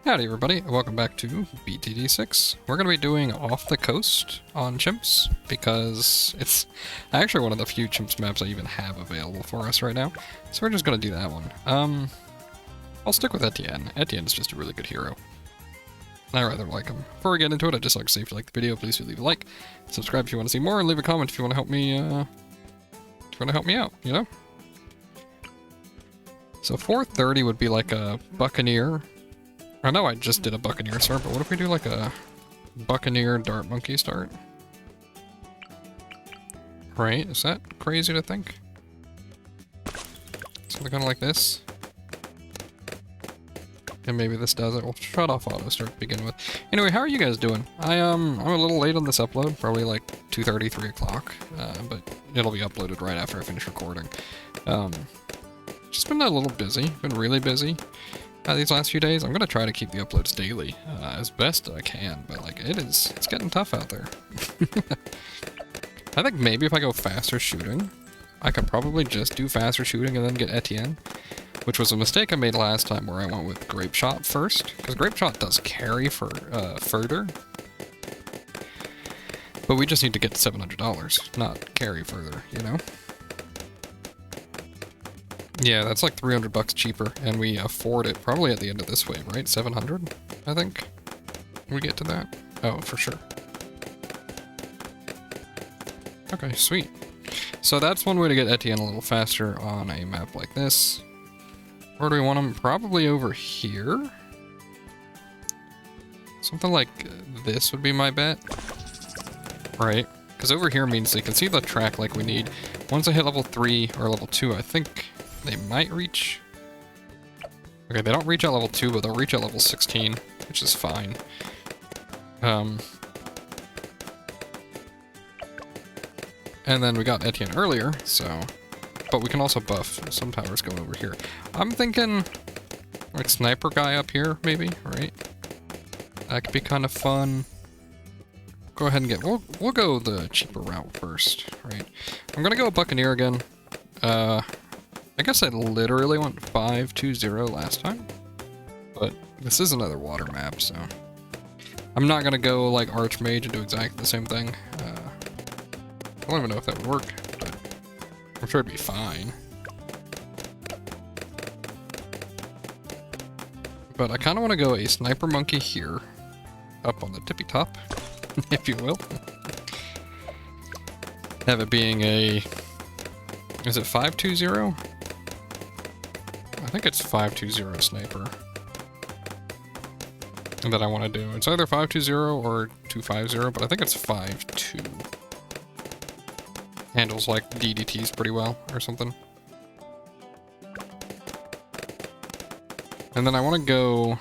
Howdy everybody, welcome back to BTD6. We're going to be doing Off the Coast on Chimps, because it's actually one of the few Chimps maps I even have available for us right now. So we're just going to do that one. I'll stick with Etienne. Etienne is just a really good hero. I rather like him. Before we get into it, I'd just like to say if you like the video, please do leave a like, subscribe if you want to see more, and leave a comment if you want to help me, out, you know? So 430 would be like a Buccaneer. I know I just did a Buccaneer start, but what if we do like a Buccaneer Dart Monkey start? Right? Is that crazy to think? Something kind of like this? And maybe this does it. We'll shut off auto start to begin with. Anyway, how are you guys doing? I'm a little late on this upload, probably like 2:30, 3 o'clock, but it'll be uploaded right after I finish recording. Just been a little busy, been really busy. These last few days. I'm gonna try to keep the uploads daily as best I can, but like it's getting tough out there. I think maybe if I go faster shooting, I could probably just do faster shooting and then get Etienne, which was a mistake I made last time where I went with Grape Shot first, because Grape Shot does carry for further, but we just need to get to $700, not carry further, you know? Yeah, that's like 300 bucks cheaper, and we afford it probably at the end of this wave, right? 700, I think? We get to that? Oh, for sure. Okay, sweet. So that's one way to get Etienne a little faster on a map like this. Where do we want him? Probably over here? Something like this would be my bet. Right? Because over here means they can see the track like we need. Once I hit level 3 or level 2, I think they might reach... Okay, they don't reach at level 2, but they'll reach at level 16, which is fine. And then we got Etienne earlier, so... But we can also buff some towers going over here. I'm thinking... like sniper guy up here, maybe, right? That could be kind of fun. Go ahead and get... We'll go the cheaper route first, right? I'm gonna go Buccaneer again. I guess I literally went 5-2-0 last time, but this is another water map, so I'm not gonna go like Archmage and do exactly the same thing. I don't even know if that would work, but I'm sure it'd be fine. But I kind of want to go a Sniper Monkey here, up on the tippy top, if you will. Have it being a... Is it 5-2-0? I think it's 5-2-0 Sniper that I want to do. It's either 5-2-0 or 2-5-0, but I think it's 5-2. Handles like DDTs pretty well, or something. And then I want to go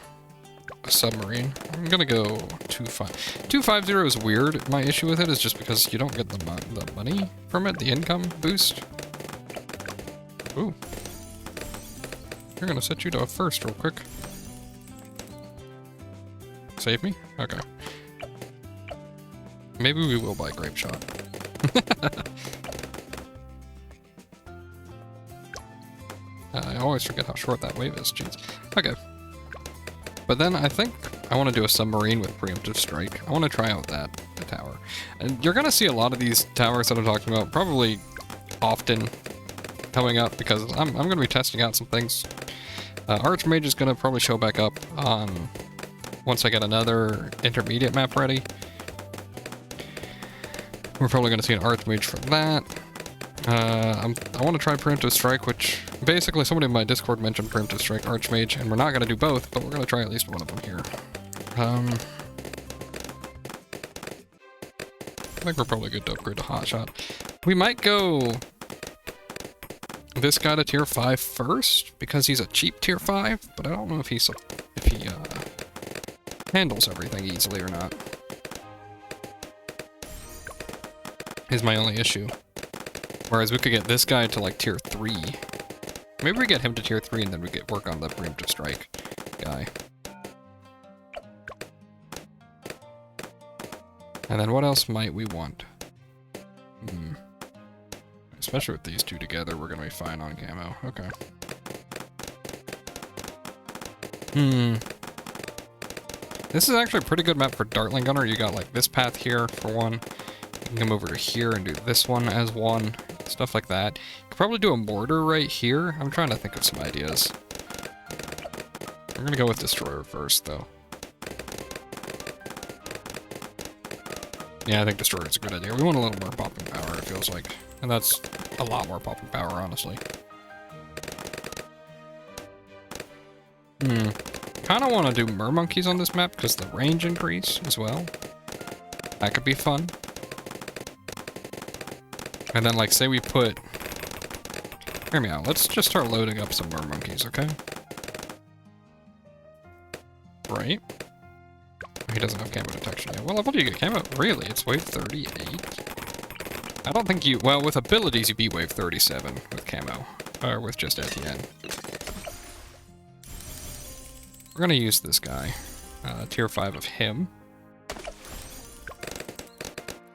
a submarine. I'm gonna go 2-5. 2-5-0 is weird. My issue with it is just because you don't get the money from it, the income boost. Ooh. You're gonna set you to a first real quick. Save me? Okay. Maybe we will buy Grape Shot. I always forget how short that wave is, jeez. Okay. But then I think I want to do a submarine with preemptive strike. I want to try out the tower. And you're gonna see a lot of these towers that I'm talking about probably often coming up, because I'm going to be testing out some things. Archmage is going to probably show back up on once I get another intermediate map ready. We're probably going to see an Archmage for that. I want to try Preemptive Strike, which basically somebody in my Discord mentioned Preemptive Strike, Archmage, and we're not going to do both, but we're going to try at least one of them here. I think we're probably good to upgrade to Hotshot. We might go this guy to tier 5 first, because he's a cheap tier 5, but I don't know if he handles everything easily or not. Is my only issue. Whereas we could get this guy to like tier 3. Maybe we get him to tier 3 and then we get work on the preemptive strike guy. And then what else might we want? Especially with these two together, we're gonna be fine on camo. Okay. This is actually a pretty good map for Dartling Gunner. You got like this path here for one. You can come over to here and do this one as one. Stuff like that. You could probably do a mortar right here. I'm trying to think of some ideas. We're gonna go with Destroyer first, though. Yeah, I think Destroyer is a good idea. We want a little more popping power, it feels like. And that's a lot more popping power, honestly. Kind of want to do mermonkeys on this map because the range increase as well. That could be fun. And then, like, say we put... Hear me out. Let's just start loading up some mermonkeys, okay? Right. He doesn't have camo detection yet. Well, level do you get camo? Really? It's wave 38? I don't think you... Well, with abilities, you beat wave 37 with camo. Or with just Etienne. We're gonna use this guy. Tier 5 of him.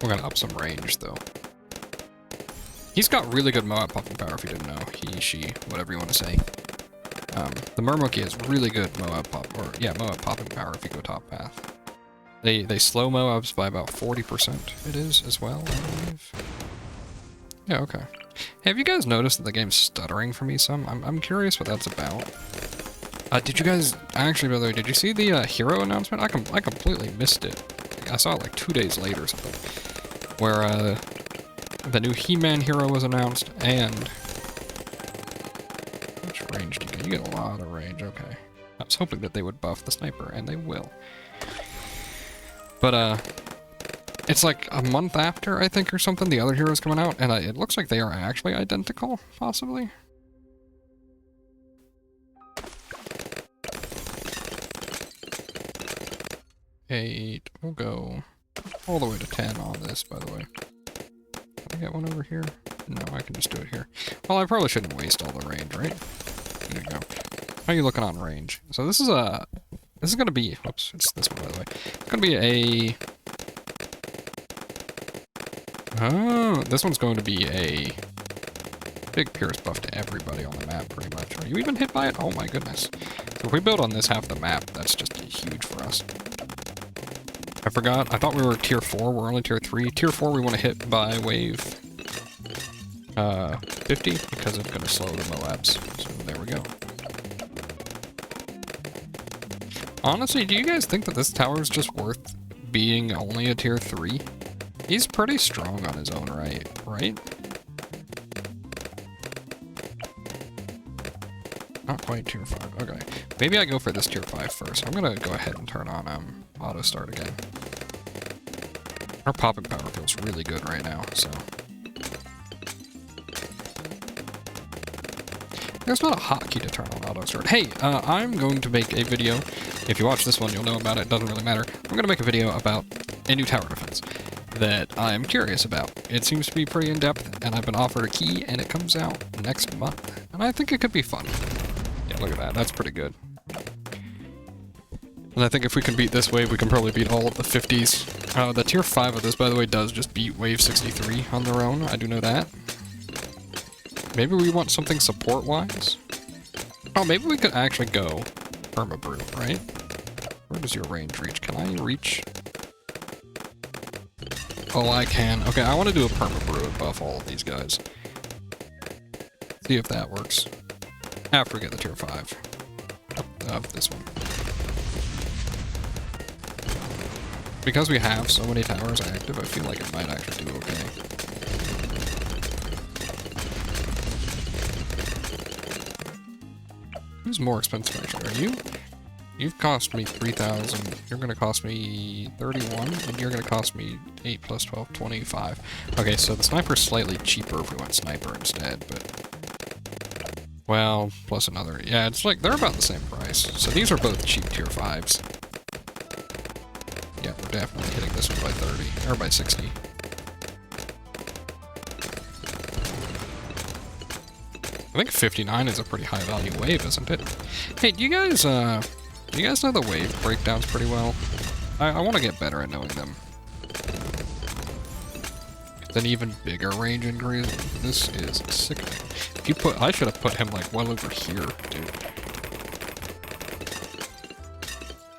We're gonna up some range, though. He's got really good Moab popping power, if you didn't know. He, she, whatever you want to say. The Mermonkey has really good Moab popping power if you go top path. They slow Moabs by about 40%, it is, as well, I believe. Yeah, okay. Hey, have you guys noticed that the game's stuttering for me some? I'm curious what that's about. Did you guys... Actually, by the way, did you see the hero announcement? I completely missed it. I saw it like 2 days later or something. Where, the new He-Man hero was announced, and... Which range do you get? You get a lot of range, okay. I was hoping that they would buff the sniper, and they will. But, it's like a month after, I think, or something, the other hero's coming out, and it looks like they are actually identical, possibly. Eight. We'll go all the way to 10 on this, by the way. Can I get one over here? No, I can just do it here. Well, I probably shouldn't waste all the range, right? There you go. How are you looking on range? So this is gonna be, whoops, it's this one, by the way. It's gonna be a... Oh, this one's going to be a big Pierce buff to everybody on the map, pretty much. Are you even hit by it? Oh my goodness. So if we build on this half the map, that's just huge for us. I forgot. I thought we were tier 4. We're only tier 3. Tier 4 we want to hit by wave 50 because it's going to slow the Moabs. So there we go. Honestly, do you guys think that this tower is just worth being only a tier 3? He's pretty strong on his own right? Not quite tier 5. Okay. Maybe I go for this tier 5 first. I'm going to go ahead and turn on auto start again. Our popping power feels really good right now, so. There's not a hotkey to turn on auto start. Hey, I'm going to make a video. If you watch this one, you'll know about it. Doesn't really matter. I'm going to make a video about a new tower defense that I'm curious about. It seems to be pretty in-depth, and I've been offered a key, and it comes out next month. And I think it could be fun. Yeah, look at that. That's pretty good. And I think if we can beat this wave, we can probably beat all of the 50s. The tier 5 of this, by the way, does just beat wave 63 on their own. I do know that. Maybe we want something support-wise? Oh, maybe we could actually go Perma-Brew, right? Where does your range reach? Can I reach? Oh, I can. Okay, I want to do a Perma-Brew and buff all of these guys. See if that works. After we get the tier 5 of this one. Because we have so many towers active, I feel like it might actually do okay. Who's more expensive actually? Are you? You've cost me 3,000. You're gonna cost me 31, and you're gonna cost me 8 plus 12, 25. Okay, so the sniper's slightly cheaper if we went sniper instead, but... Well, plus another... Yeah, it's like, they're about the same price. So these are both cheap tier 5s. Yeah, we're definitely hitting this one by 30, or by 60. I think 59 is a pretty high value wave, isn't it? Hey, do you guys know the wave breakdowns pretty well? I want to get better at knowing them. It's an even bigger range increase. This is sickening. If you put, I should have put him like well over here, dude.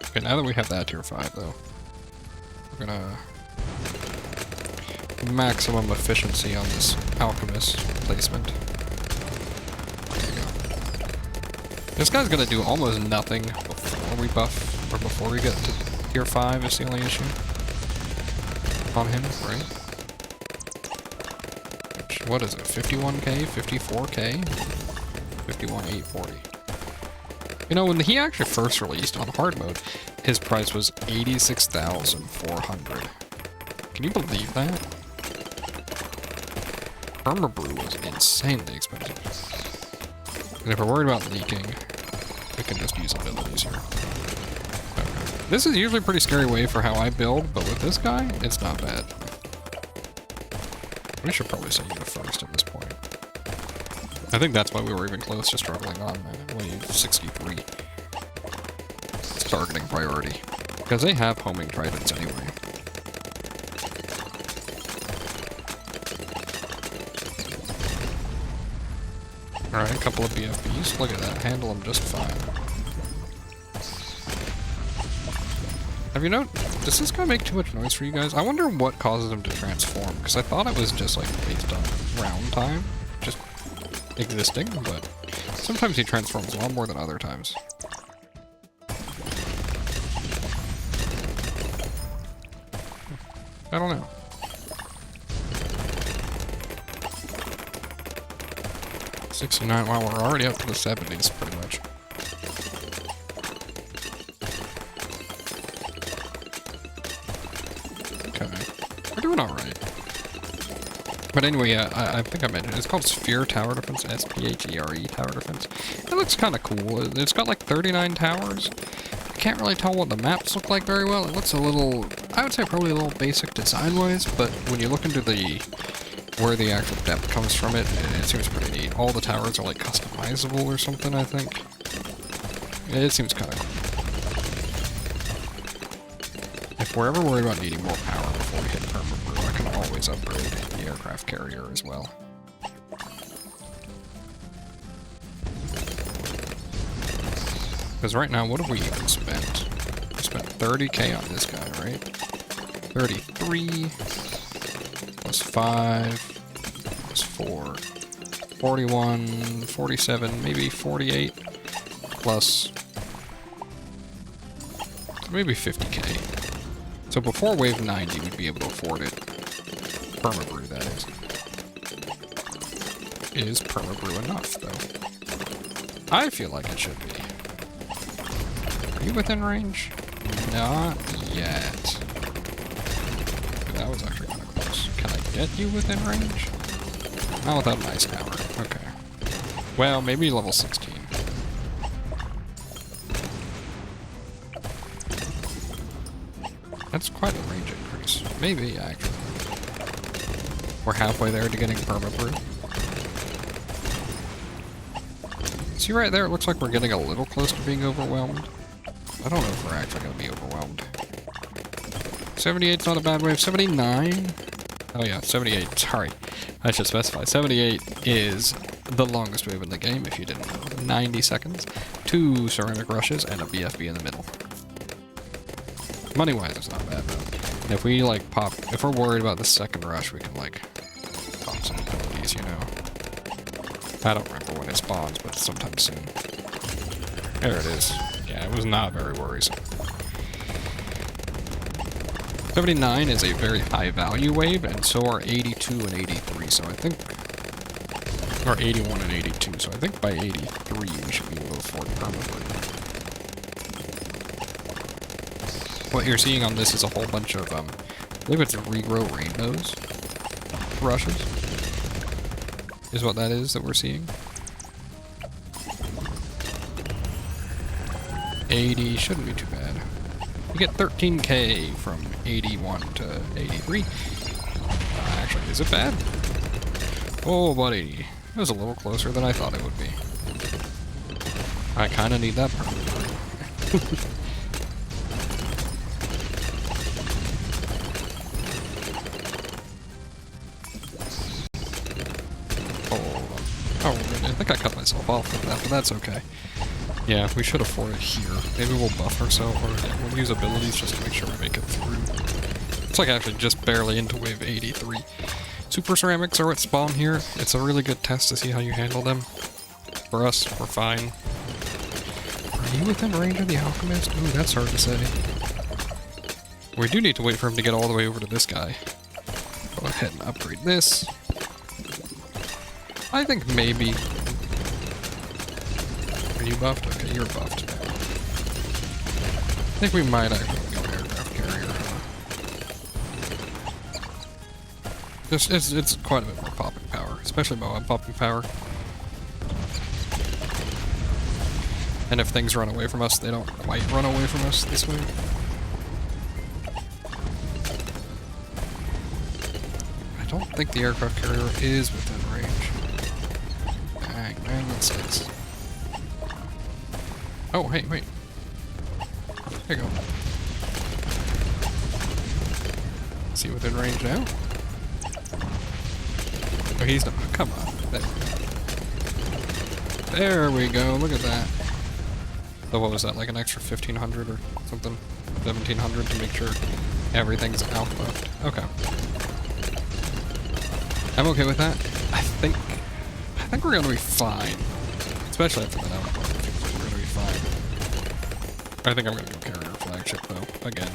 Okay, now that we have that tier 5 though, we're gonna maximum efficiency on this alchemist placement. There you go. This guy's gonna do almost nothing before we buff, or before we get to tier 5 is the only issue on him, right? Which, what is it, 51k, 54k? 51,840. You know, when he actually first released on hard mode, his price was 86,400. Can you believe that? Permabrew was insanely expensive. And if we're worried about leaking, we can just use abilities here. Okay. This is usually a pretty scary way for how I build, but with this guy, it's not bad. We should probably set you first at this point. I think that's why we were even close to struggling on wave 63. It's targeting priority. Because they have homing tridents anyway. Alright, a couple of BFBs. Look at that. Handle them just fine. Have you noticed? Does this guy make too much noise for you guys? I wonder what causes him to transform. Because I thought it was just like based on round time. Just existing, but sometimes he transforms a lot more than other times. I don't know. $69, wow, we're already up to the 70s, pretty much. Okay, we're doing alright. But anyway, I think I mentioned it. It's called Sphere Tower Defense, S-P-H-E-R-E Tower Defense. It looks kind of cool. It's got like 39 towers. I can't really tell what the maps look like very well. It looks a little, I would say probably a little basic design-wise, but when you look into where the actual depth comes from it seems pretty neat. All the towers are like customizable or something, I think. It seems kind of cool. If we're ever worried about needing more power before we hit Permabrew, I can always upgrade the aircraft carrier as well. Because right now, what have we even spent? We spent 30k on this guy, right? 33 plus 5 plus 4. 41, 47, maybe 48 plus maybe 50k. So before wave 90, we'd be able to afford it. Permabrew, that is. Is Permabrew enough, though? I feel like it should be. Are you within range? Not yet. That was actually kind of close. Can I get you within range? Not without an ice tower. Okay. Well, maybe level 16. That's quite a range increase. Maybe, actually. We're halfway there to getting Permabrew. See right there, it looks like we're getting a little close to being overwhelmed. I don't know if we're actually going to be overwhelmed. 78's not a bad wave. 79? Oh yeah, 78. Sorry. I should specify. 78 is the longest wave in the game, if you didn't know. 90 seconds. 2 ceramic rushes, and a BFB in the middle. Money-wise, it's not bad, though. And if we, like, pop... If we're worried about the second rush, we can, like, pop some abilities, you know? I don't remember when it spawns, but sometime soon. There it is. Yeah, it was not very worrisome. 79 is a very high value wave, and so are 82 and 83, so I think... Or 81 and 82, so I think by 83 we should be able to afford Permabrew. What you're seeing on this is a whole bunch of, I believe it's regrow rainbows rushes. Is what that is that we're seeing. 80 shouldn't be too bad. You get 13k from 81 to 83. Actually, is it bad? Oh, buddy. It was a little closer than I thought it would be. I kind of need that Permabrew. Oh, I think I cut myself off with that, but that's okay. Yeah, we should afford it here. Maybe we'll buff ourselves, or we'll use abilities just to make sure we make it through. It's like actually just barely into wave 83. Super ceramics are at spawn here. It's a really good test to see how you handle them. For us, we're fine. Are you within range of the alchemist? Ooh, that's hard to say. We do need to wait for him to get all the way over to this guy. Go ahead and upgrade this. I think maybe... Are you buffed? Okay, you're buffed. I think we might actually go aircraft carrier. It's quite a bit more popping power, especially mob popping power. And if things run away from us, they don't quite run away from us this way. I don't think the aircraft carrier is within range. Dang, man, that sucks. Oh, hey, wait. There you go. Is he within range now? Oh, he's not. Come on. There we go. Look at that. So what was that, like an extra 1,500 or something? 1,700 to make sure everything's outbuffed. Okay. I'm okay with that. I think we're gonna be fine. Especially after that outbuff. I think we're gonna be fine. I think I'm gonna go carrier flagship though, again.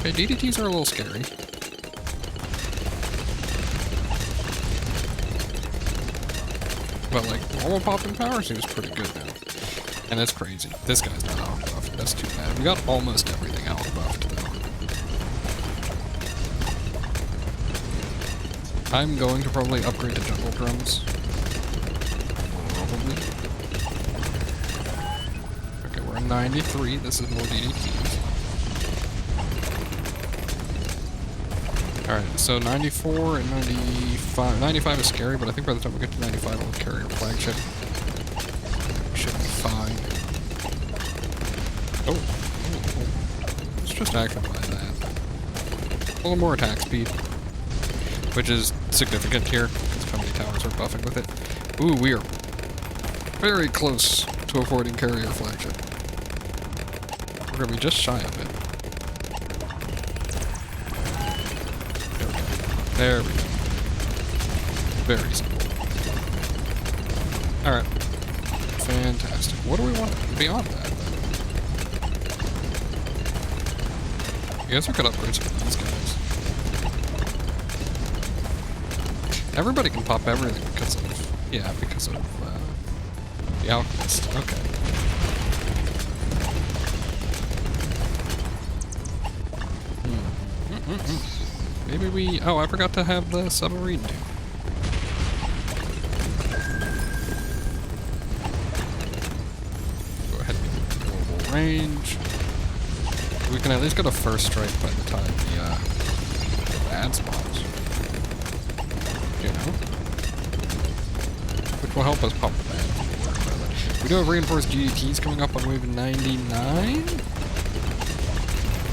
Okay, DDTs are a little scary. But like, normal popping power seems pretty good now. And that's crazy. This guy's not out buffed. That's too bad. We got almost everything out buffed though. I'm going to probably upgrade to jungle drums. Probably. Okay, we're at 93. This is more DDTs. Alright, so 94 and 95. 95 is scary, but I think by the time we get to 95, we'll carry our flagship. Should be fine. Oh. Let's just action by that. A little more attack speed. Which is significant here, because how many towers are buffing with it. Ooh, we are very close to avoiding carrier flagship. We're gonna be just shy of it. There we go. Very simple. Alright. Fantastic. What do we want beyond that, then? I guess we could upgrade some of these guys. Everybody can pop everything because of... Yeah, because of the alchemist. Okay. Maybe we... Oh, I forgot to have the submarine too. Go ahead and get global range. We can at least get a first strike by the time the ad spawns. You know? Which will help us pop the ad. We do have reinforced GDTs coming up on wave 99?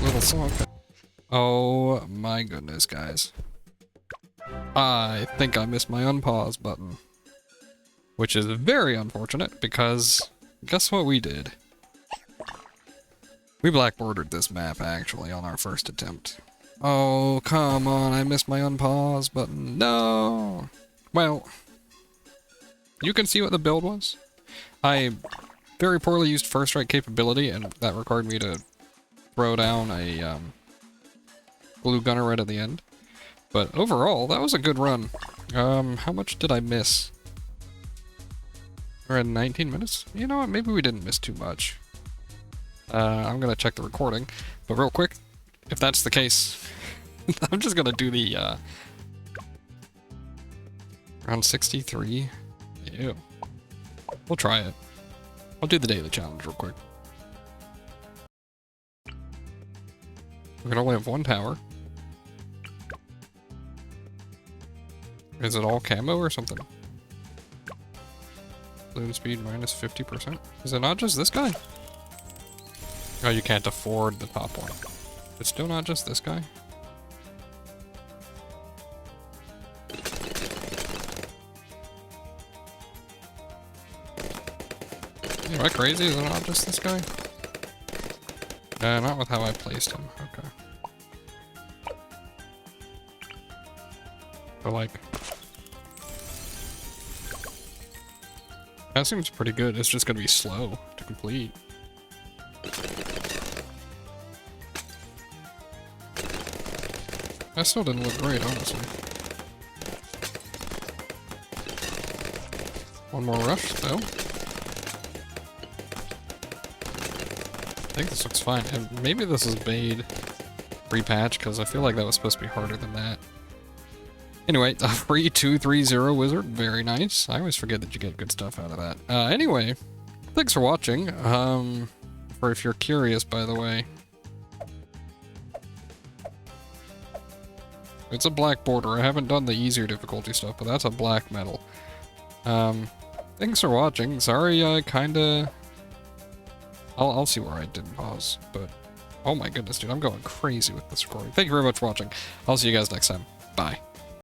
Little song. Oh my goodness, guys. I think I missed my unpause button. Which is very unfortunate, because guess what we did? We black bordered this map, actually, on our first attempt. Oh, come on, I missed my unpause button. No! Well, you can see what the build was. I very poorly used first strike capability, and that required me to throw down a, blue gunner right at the end. But overall, that was a good run. How much did I miss? We're at 19 minutes? You know what, maybe we didn't miss too much. I'm gonna check the recording, but real quick, if that's the case, I'm just gonna do the, around 63? Ew. We'll try it. I'll do the daily challenge real quick. We can only have one tower. Is it all camo or something? Balloon speed minus 50%. Is it not just this guy? Oh, you can't afford the top one. It's still not just this guy? Am I crazy? Is it not just this guy? Not with how I placed him. Okay. But like... that seems pretty good. It's just gonna be slow to complete. That still didn't look great, honestly. One more rush, though. I think this looks fine. And maybe this is Bade repatch, because I feel like that was supposed to be harder than that. Anyway, a free 230 wizard. Very nice. I always forget that you get good stuff out of that. Anyway, thanks for watching. For if you're curious, by the way. It's a black border. I haven't done the easier difficulty stuff, but that's a black metal. Thanks for watching. Sorry, I kinda... I'll see where I didn't pause, but... oh my goodness, dude, I'm going crazy with this recording. Thank you very much for watching. I'll see you guys next time. Bye.